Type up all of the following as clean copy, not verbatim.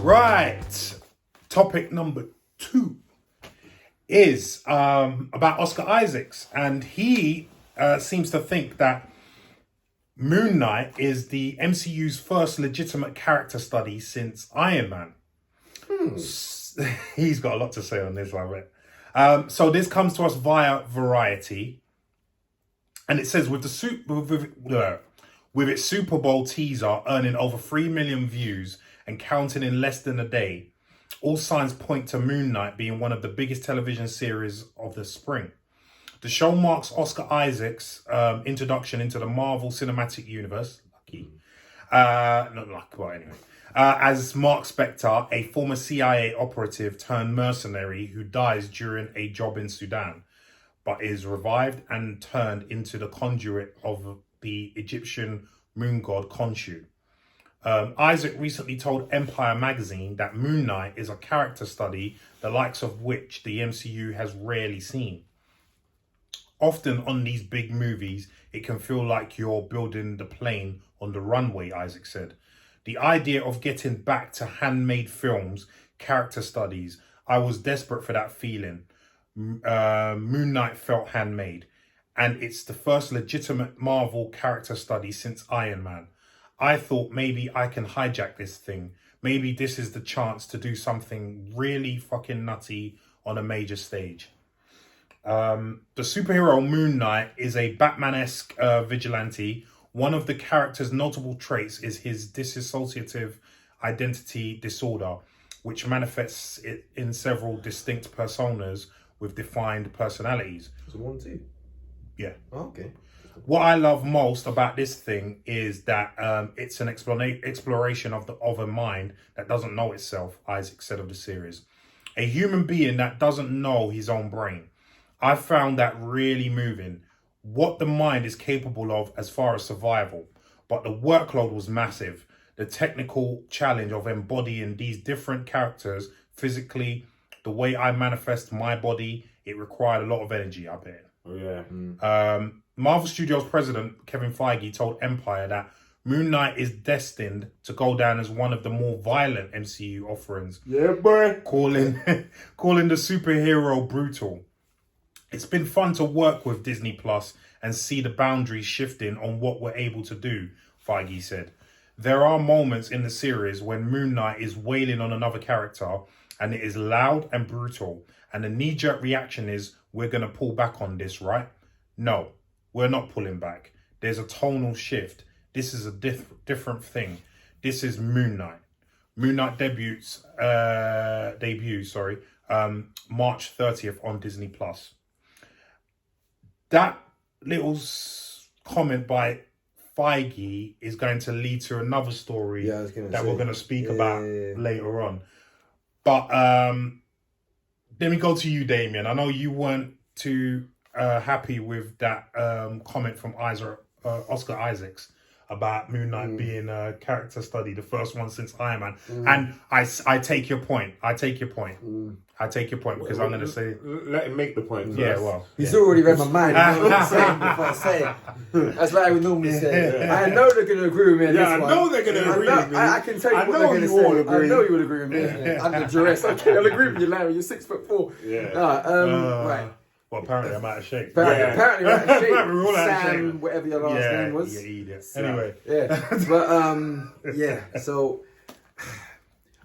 Right. Topic number 2 is about Oscar Isaacs, and he seems to think that Moonknight is the MCU's first legitimate character study since Ironman. He's got a lot to say on this, I bet. So this comes to us via Variety, and it says with its Super Bowl teaser earning over 3 million views and counting in less than a day, all signs point to Moonknight being one of the biggest television series of the spring. The show marks Oscar Isaac's introduction into the Marvel Cinematic Universe. Not lucky, but anyway. As Mark Spector, a former CIA operative turned mercenary who dies during a job in Sudan, but is revived and turned into the conduit of the Egyptian moon god Khonshu. Isaac recently told Empire magazine that Moonknight is a character study the likes of which the MCU has rarely seen. Often on these big movies, it can feel like you're building the plane on the runway, Isaac said. The idea of getting back to handmade films, character studies, I was desperate for that feeling. Moonknight felt handmade, and it's the first legitimate Marvel character study since Iron Man. I thought maybe I can hijack this thing. Maybe this is the chance to do something really fucking nutty on a major stage. The superhero Moonknight is a Batman-esque vigilante. One of the character's notable traits is his dissociative identity disorder, which manifests in several distinct personas with defined personalities. Was it 1 2? Yeah. Oh, okay. What I love most about this thing is that it's an exploration of a mind that doesn't know itself, Isaac said of the series. A human being that doesn't know his own brain. I found that really moving. What the mind is capable of as far as survival. But the workload was massive. The technical challenge of embodying these different characters physically, the way I manifest my body, it required a lot of energy, I bet. Oh, yeah. Marvel Studios president Kevin Feige told Empire that Moonknight is destined to go down as one of the more violent MCU offerings. Yeah, boy. Calling the superhero brutal. It's been fun to work with Disney Plus and see the boundaries shifting on what we're able to do, Feige said. There are moments in the series when Moonknight is wailing on another character and it is loud and brutal. And the knee-jerk reaction is, we're going to pull back on this, right? No, we're not pulling back. There's a tonal shift. This is a different thing. This is Moonknight. Moonknight debuts March 30th on Disney Plus. That little comment by Feige is going to lead to another story we're going to speak about later on. But let me go to you, Damien. I know you weren't too happy with that comment from Oscar Isaacs about Moonknight being a character study, the first one since Iron Man. And I take your point. I take your point because I'm going to say... Let him make the point first. Yeah, well... He's already read my mind. You know what I'm saying before I say it. That's what I would normally say. I know they're going to agree with me on this one. I know they're going to agree with me. I can tell you what they're going to say. I know you would agree with me. Under duress. Okay, I'll agree with you, Larry. You're 6'4". Yeah. Right. Well, apparently I'm out of shape. Apparently I'm out of shape. We're all out of shape. Sam, whatever your last name was. Yeah, idiot. Anyway. But, so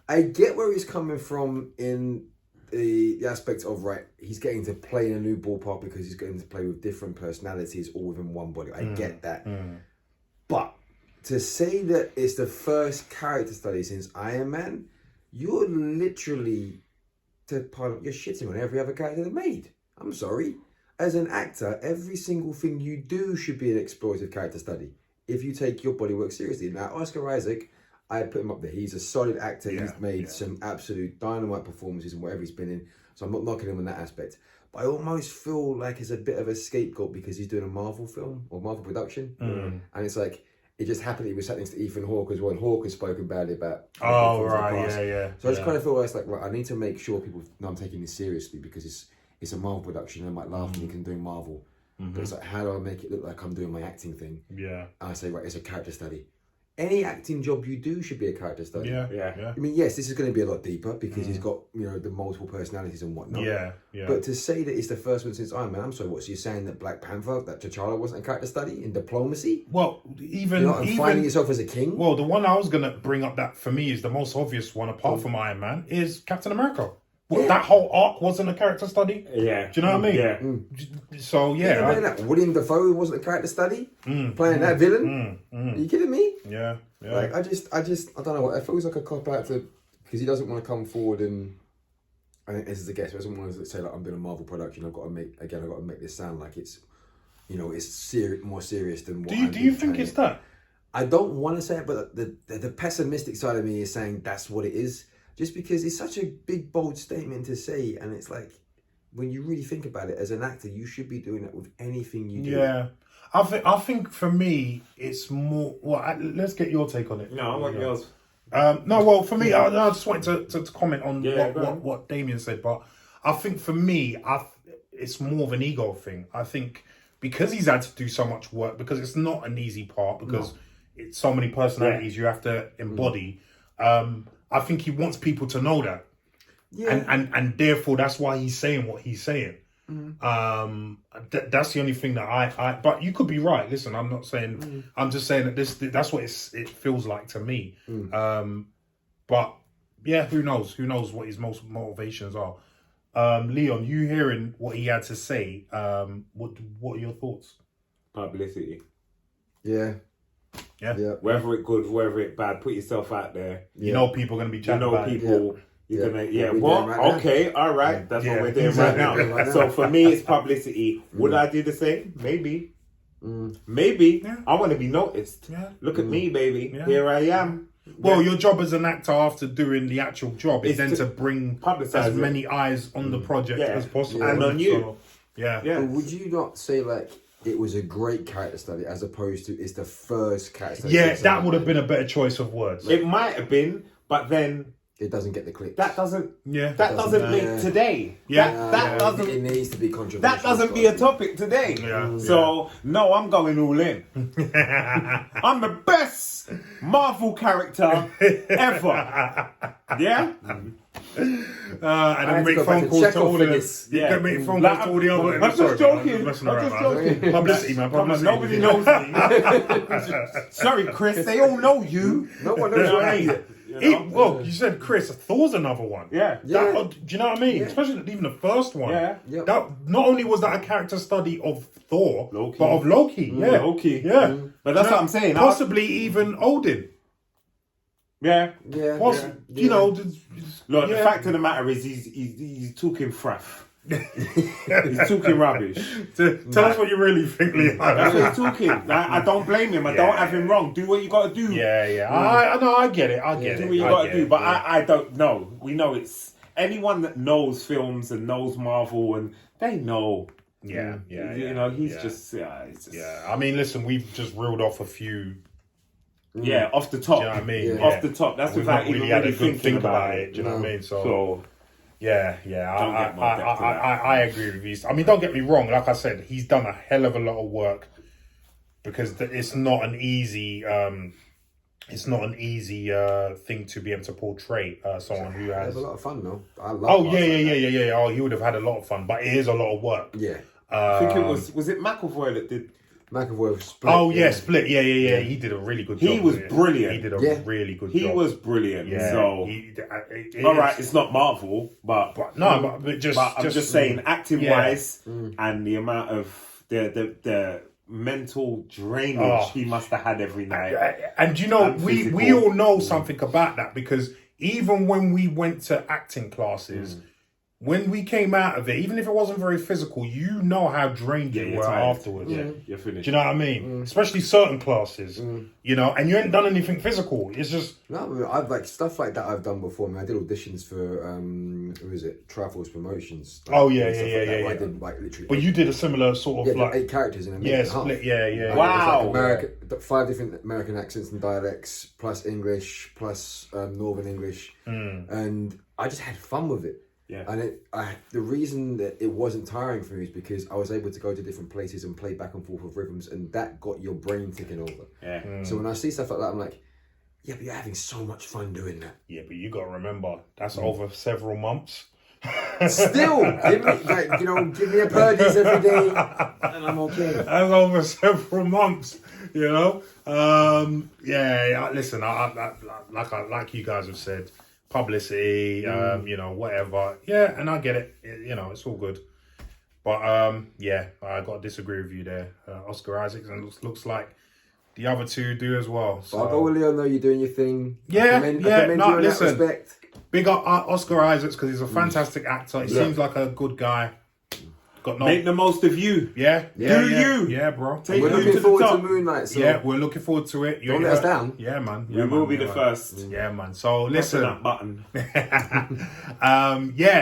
I get where he's coming from in the aspect of, right, he's getting to play in a new ballpark because he's getting to play with different personalities all within one body. I get that. But to say that it's the first character study since Iron Man, you're literally, you're shitting on every other character they made. I'm sorry. As an actor, every single thing you do should be an explorative character study. If you take your bodywork seriously. Now, Oscar Isaac, I put him up there. He's a solid actor. He's made some absolute dynamite performances in whatever he's been in. So I'm not knocking him in that aspect. But I almost feel like it's a bit of a scapegoat because he's doing a Marvel film or Marvel production. And it's like, it just happened he was sat next to Ethan Hawke as well. And Hawke has spoken badly about... Oh, right. Yeah. So I just kind of feel like, right, I need to make sure people know I'm taking this seriously because it's a Marvel production. I might laugh at me because I'm doing Marvel. But it's like, how do I make it look like I'm doing my acting thing? Yeah. I say, right, it's a character study. any acting job you do should be a character study. Yeah. I mean, yes, this is going to be a lot deeper because he's got, the multiple personalities and whatnot. Yeah. But to say that it's the first one since Iron Man, I'm sorry, so you're saying that Black Panther, that T'Challa wasn't a character study in diplomacy? Well, even finding yourself as a king? Well, the one I was gonna bring up that for me is the most obvious one, apart from Iron Man, is Captain America. That whole arc wasn't a character study. Yeah. Do you know what I mean? Yeah. So William Dafoe wasn't a character study? Playing that villain? Are you kidding me? Yeah. Like, I just, I don't know, it feels like a cop-out because he doesn't want to come forward and, I think this is a guess, he doesn't want to say, like, I'm doing a Marvel production, I've got to make this sound like it's, it's more serious than what Do you think it's that? I don't want to say it, but the pessimistic side of me is saying that's what it is. Just because it's such a big, bold statement to say, and it's like, when you really think about it, as an actor, you should be doing that with anything you do. Yeah. I think for me, it's more... Well, let's get your take on it. No, I want yours. No, well, for me, I just wanted to comment on on. what Damien said, but I think for me, it's more of an ego thing. I think because he's had to do so much work, because it's not an easy part, because it's so many personalities you have to embody, I think he wants people to know that. Yeah. And therefore, that's why he's saying what he's saying. That's the only thing that I but you could be right. Listen, I'm not saying, I'm just saying that that's what it feels like to me. But yeah, who knows what his most motivations are. Leon, you hearing what he had to say, what are your thoughts? Publicity. Yeah. Whether it good, whether it bad, put yourself out there. You know people are going to be chatting about people. You're gonna, what? Right okay, all right. That's what we're doing right now. So for me, it's publicity. Would I do the same? Maybe. Maybe. Yeah. I want to be noticed. Yeah. Look at me, baby. Yeah. Here I am. Well, your job as an actor after doing the actual job is then to bring as many eyes on the project as possible. And on you. So, yeah. But would you not say, like, it was a great character study as opposed to it's the first character study? Yeah, that would have been a better choice of words. It might have been, but then it doesn't get the clicks. That doesn't doesn't make today. Yeah. That doesn't. It needs to be controversial. That doesn't be a topic today. Yeah. So no, I'm going all in. I'm the best Marvel character ever. Yeah. And then make phone calls to all of this. Yeah, make phone calls to all the other. I'm just joking. Publicity, man. Publicity. Nobody knows me. Sorry, Chris. They all know you. No one knows what I mean. Well, you said Chris. Thor's another one. Yeah. Do you know what I mean? Especially even the first one. Yeah. That not only was that a character study of Thor, Loki. but of Loki. Yeah. Loki. Yeah. But that's what I'm saying. Possibly even Odin. Yeah. You know. Look, the fact of the matter is he's talking fraff. He's talking rubbish. Tell us what you really think, Leon. That's what he's talking. I don't blame him. I don't have him wrong. Do what you got to do. I know. I get it. Do what you got to do. But I don't know. We know it's anyone that knows films and knows Marvel, and they know. Yeah. You know, he's just. I mean, listen, we've just reeled off a few. Yeah, off the top. Do you know what I mean? Off the top. That's without even really had a good thinking about it. Do you know what I mean? So yeah. I agree with you. I mean, don't get me wrong. Like I said, he's done a hell of a lot of work because it's not an easy. It's not an easy thing to be able to portray someone who has a lot of fun though. I love. Oh yeah. Oh, he would have had a lot of fun, but it is a lot of work. Yeah. I think it was it McAvoy that did. McAvoy Split. Oh yeah, Split. Yeah. He did a really good job. He was brilliant. He did a really good job. He was brilliant. Yeah. So all right, it's not Marvel, but I'm just saying, acting wise, and the amount of the mental drainage he must have had every night. And you know, we all know something about that because even when we went to acting classes. When we came out of it, even if it wasn't very physical, you know how drained you were afterwards. Yeah, you're finished. Do you know what I mean? Especially certain classes, you know, and you ain't done anything physical. It's just... No, I've like stuff like that I've done before. I mean, I did auditions for, who is it? Triforce Promotions. Oh, yeah. I did like literally... But you did a similar sort of like... 8 characters in a minute. Yeah, Split, yeah. Wow! Like 5 different American accents and dialects, plus English, plus Northern English. And I just had fun with it. Yeah. And the reason that it wasn't tiring for me is because I was able to go to different places and play back and forth with rhythms, and that got your brain ticking over. Yeah. So when I see stuff like that, I'm like, Yeah, but you're having so much fun doing that. Yeah, but you got to remember, that's over several months. Still, give me a Purdy's every day, and I'm okay. That's over several months, you know. Listen, like you guys have said, publicity, whatever. Yeah, and I get it. It's all good. But I got to disagree with you there, Oscar Isaacs, and looks like the other two do as well. So I'll go with Leo. Know you're doing your thing. Listen. Respect. Big up Oscar Isaacs because he's a fantastic actor. He seems like a good guy. Make the most of you. Yeah, bro. We're looking forward to Moonknight. So. Yeah, we're looking forward to it. Don't let us down. Yeah, man. We will be the first. Yeah, man. So listen. That button.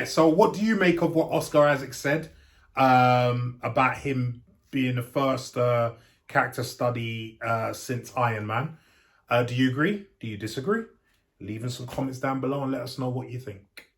So what do you make of what Oscar Isaacs said about him being the first character study since Ironman? Do you agree? Do you disagree? Leave in some comments down below and let us know what you think.